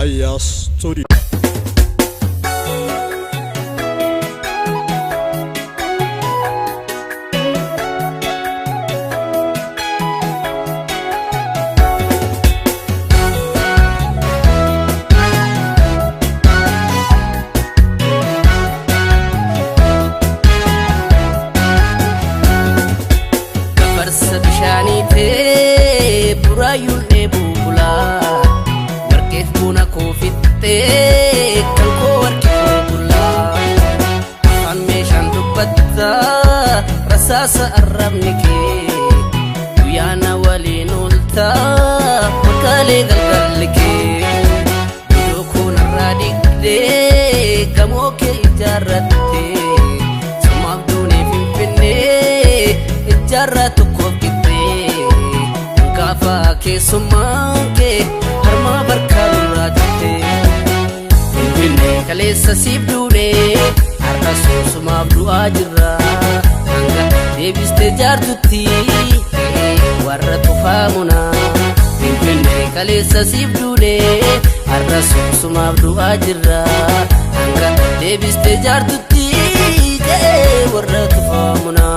Aya Studio. Burayul nebula warqeef buna kofitte kan ko warqeef bula afaan meeshaan dubbatta rasaasa arrabni kee guyyaana waliin oolta makaalee galgalli kee bidoo koonarraa dhiqdee gamoo kee ijaarratte sumaaf duunee finfinnee ijaarraa tokkoof Kafa kesumanke harma barkalura jate Finne kalesa sibdune harka sosuma abdu ajra Anga debiste jartuti warra tufamuna Finne kalesa sibdune harka sosuma abdu ajra Anga debiste jartuti warra tufamuna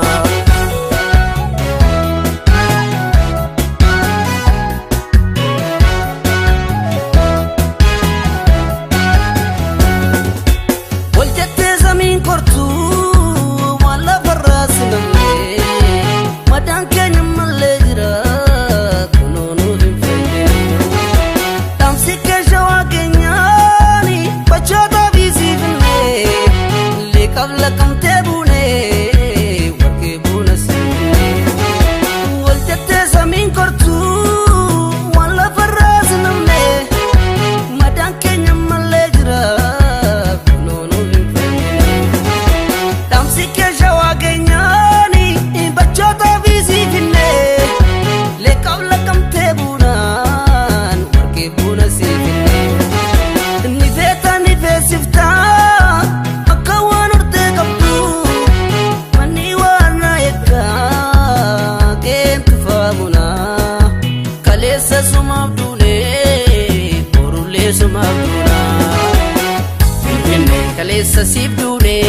Kalesa sibdune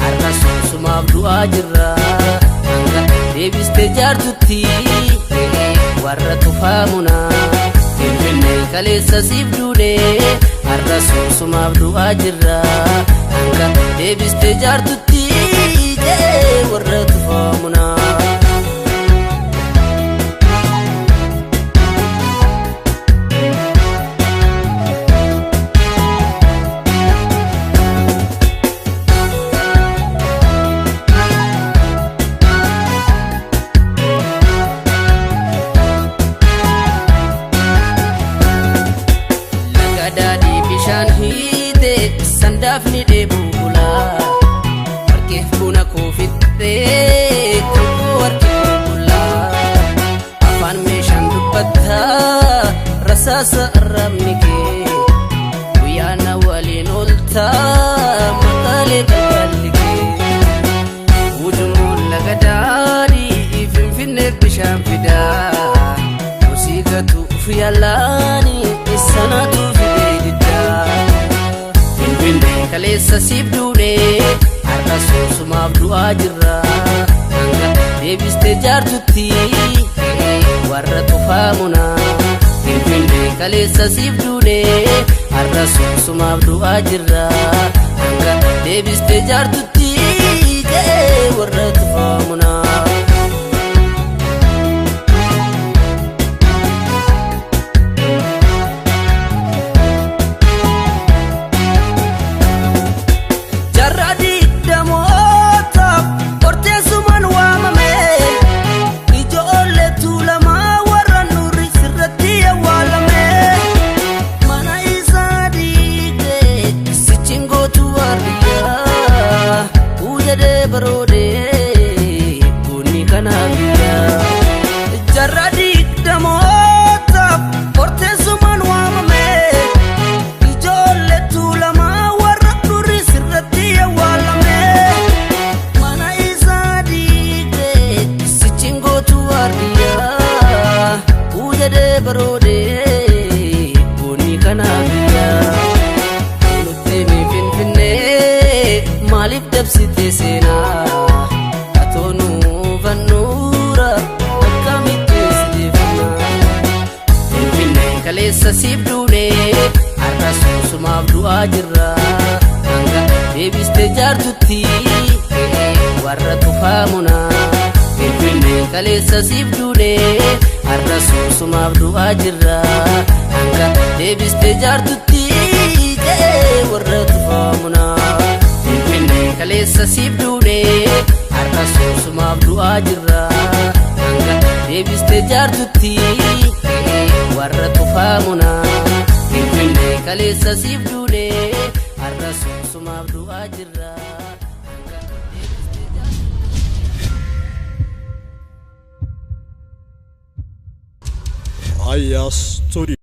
harka sosuma abdu ajra Anga debiste jartuti warra tufamuna Finne kalesa sibdune harka sosuma abdu ajra Anga debiste jartuti warra tufamuna Sandafni debula warqeef buna kofitte kan ko warqeef bula afaan meeshaan dubbatta rasaasa arrabni kee guyyaana waliin oolta makaalee galgalli kee ujumoon laga daadhii finfinnee bishaan fidaa kosii gatu ufiyalaani isanaatu fidee diddaa Kalesa sibdune harka sosuma abdu ajra Anga debiste jartuti warra tufamuna Finne kalesa sibdune harka sosuma abdu ajra Anga debiste jartuti warra tufamuna barode kaleessa siif duunee har'a suusumaaf du'aa jirra hanga deebiste jaartutti warra tufaamuna Finfinnee kaleessa siif duunee har'a suusumaaf du'aa jirra hanga deebiste jaartutti warra tufaamuna Finfinnee kaleessa siif duunee har'a suusumaaf du'aa jirra hanga deebiste jaartutti warra tufaamuna Finfinnee kaleessa siif duunee har'a suusumaaf du'aa jirra. Aya Studio.